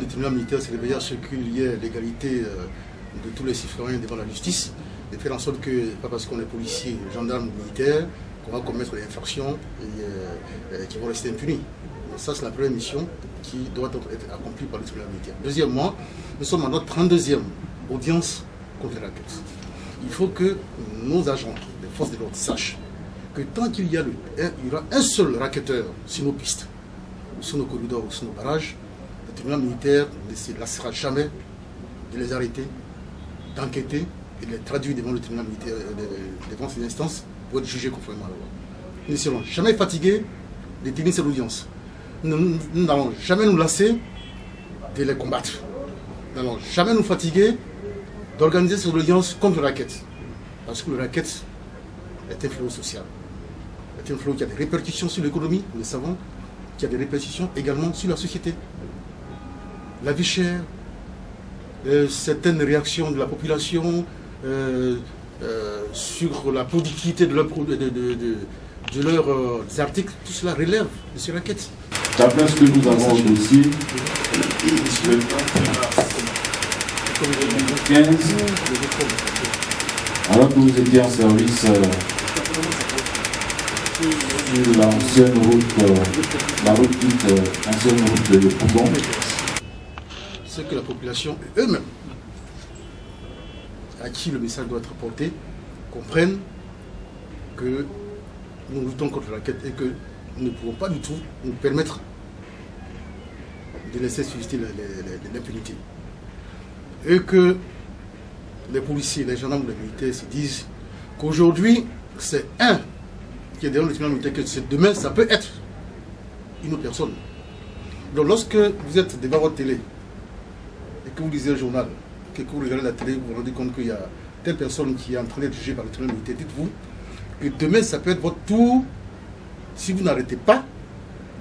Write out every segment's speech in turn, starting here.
du tribunal militaire, c'est de veiller à ce qu'il y ait l'égalité de tous les citoyens devant la justice, de faire en sorte que, pas parce qu'on est policier, gendarme ou militaire, qu'on va commettre des infractions et qui vont rester impunis. Ça, c'est la première mission qui doit être accomplie par le tribunal militaire. Deuxièmement, nous sommes à notre 32e audience contre les raquettes. Il faut que nos agents, les forces de l'ordre, sachent que tant qu'il y aura un seul racketteur sur nos pistes, sur nos corridors ou sur nos barrages, le tribunal militaire ne se lassera jamais de les arrêter, d'enquêter et de les traduire devant le tribunal militaire, devant ces instances, pour être jugés conformément à la loi. Nous ne serons jamais fatigués de tenir cette audience. Nous n'allons jamais nous lasser de les combattre. Nous n'allons jamais nous fatiguer d'organiser cette audience contre le racket. Parce que le racket est un fléau social. C'est un fléau qui a des répercussions sur l'économie, nous le savons, qui a des répercussions également sur la société. La vie chère, certaines réactions de la population sur la productivité de leurs articles, tout cela relève de ces raquettes. D'après ce que nous avons au dossier, 15, alors que vous étiez en service sur l'ancienne route, la route dite ancienne route de Pougon. C'est que la population eux-mêmes, à qui le message doit être porté, comprennent que nous luttons contre la quête et que nous ne pouvons pas du tout nous permettre de laisser susciter l'impunité. Et que les policiers, les gendarmes, les militaires se disent qu'aujourd'hui, c'est un qui est derrière le tribunal militaire, que demain, ça peut être une autre personne. Donc lorsque vous êtes devant votre télé et que vous lisez le journal, que vous regardez la télé, vous vous rendez compte qu'il y a telle personne qui est en train d'être jugée par le tribunal militaire, dites-vous que demain, ça peut être votre tour si vous n'arrêtez pas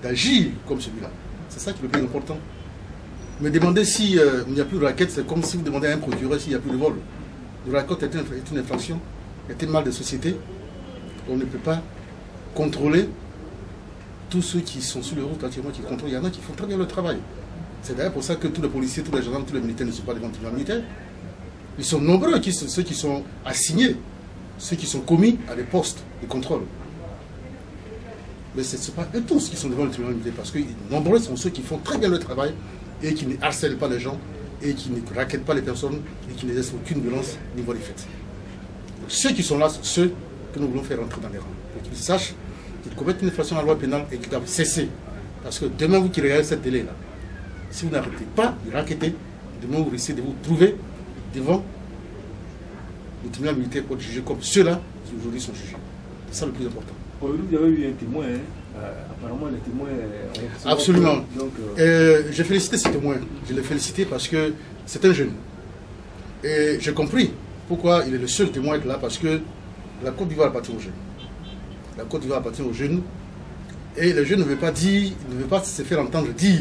d'agir comme celui-là. C'est ça qui est le plus important. Mais demander s'il n'y a plus de raquette, c'est comme si vous demandez à un procureur s'il n'y a plus de vol. Le raquette est une infraction, est un mal de société. On ne peut pas contrôler tous ceux qui sont sur les routes actuellement, qui contrôlent. Il y en a qui font très bien le travail. C'est d'ailleurs pour ça que tous les policiers, tous les gendarmes, tous les militaires ne sont pas devant le tribunal militaire. Ils sont nombreux, ceux qui sont assignés, ceux qui sont commis à des postes de contrôle. Mais ce ne sont pas eux tous qui sont devant le tribunal militaire, parce que nombreux sont ceux qui font très bien le travail et qui ne harcèlent pas les gens, et qui ne raquettent pas les personnes, et qui n'exercent aucune violence ni voie des faits. Donc, ceux qui sont là sont ceux que nous voulons faire entrer dans les rangs, pour qu'ils sachent qu'ils commettent une infraction à la loi pénale et qu'ils doivent cesser. Parce que demain, vous qui regardez cette télé-là, si vous n'arrêtez pas de raqueter, demain vous risquez de vous trouver devant le tribunal militaire pour être jugé comme ceux-là qui aujourd'hui sont jugés. C'est ça le plus important. Vous avez eu un témoin, apparemment les témoins... Absolument. J'ai félicité ce témoin. Je l'ai félicité parce que c'est un jeune. Et j'ai compris pourquoi il est le seul témoin là, parce que la Côte d'Ivoire appartient aux jeunes. La Côte d'Ivoire appartient aux jeunes. Et les jeunes ne veulent pas dire, ne veulent pas se faire entendre dire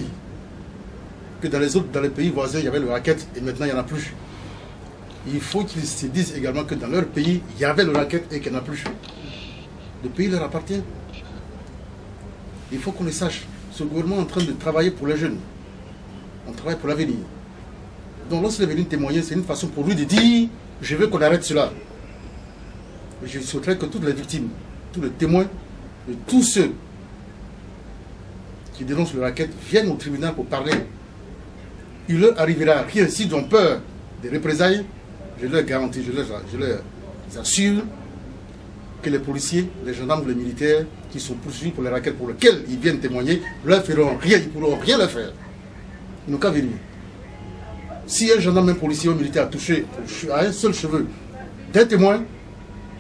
que dans les pays voisins, il y avait le racket et maintenant il n'y en a plus. Il faut qu'ils se disent également que dans leur pays, il y avait le racket et qu'il n'y en a plus. Le pays leur appartient. Il faut qu'on le sache. Ce gouvernement est en train de travailler pour les jeunes. On travaille pour l'avenir. Donc lorsqu'il est venu témoigner, c'est une façon pour lui de dire « Je veux qu'on arrête cela ». Je souhaiterais que toutes les victimes, tous les témoins, et tous ceux qui dénoncent le racket viennent au tribunal pour parler. Il leur arrivera rien s'ils ont peur des représailles. Je leur garantis, je leur assure que les policiers, les gendarmes ou les militaires qui sont poursuivis pour les raquettes pour lesquelles ils viennent témoigner, leur feront rien, ils ne pourront rien leur faire. Ils n'ont qu'à venir. Si un gendarme, un policier ou un militaire a touché à un seul cheveu d'un témoin,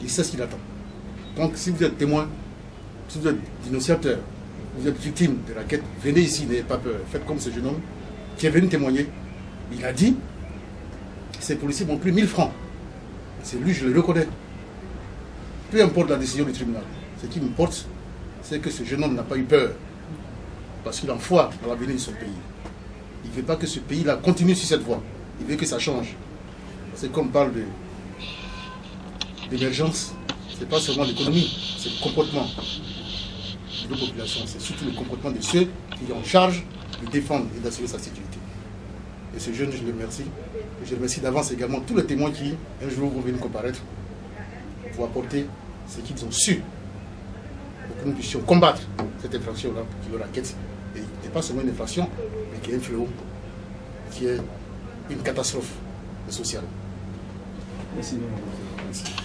il sait ce qu'il attend. Donc si vous êtes témoin, si vous êtes dénonciateur, vous êtes victime de raquettes, venez ici, n'ayez pas peur. Faites comme ce jeune homme qui est venu témoigner. Il a dit, ces policiers m'ont pris 1000 francs. C'est lui, je le reconnais. Peu importe la décision du tribunal. Ce qui m'importe, c'est que ce jeune homme n'a pas eu peur. Parce qu'il en foi dans l'avenir de son pays. Il ne veut pas que ce pays-là continue sur cette voie. Il veut que ça change. C'est comme on parle d'émergence. Ce n'est pas seulement l'économie, c'est le comportement de la population. C'est surtout le comportement de ceux qui ont en charge de défendre et d'assurer sa sécurité. Et ces jeunes, je les remercie. Et je remercie d'avance également tous les témoins qui, un jour, vont venir comparaître pour apporter ce qu'ils ont su pour que nous puissions combattre cette infraction-là qui leur inquiète. Et qui n'est pas seulement une infraction, mais qui est un fléau, qui est une catastrophe sociale. Merci. Merci.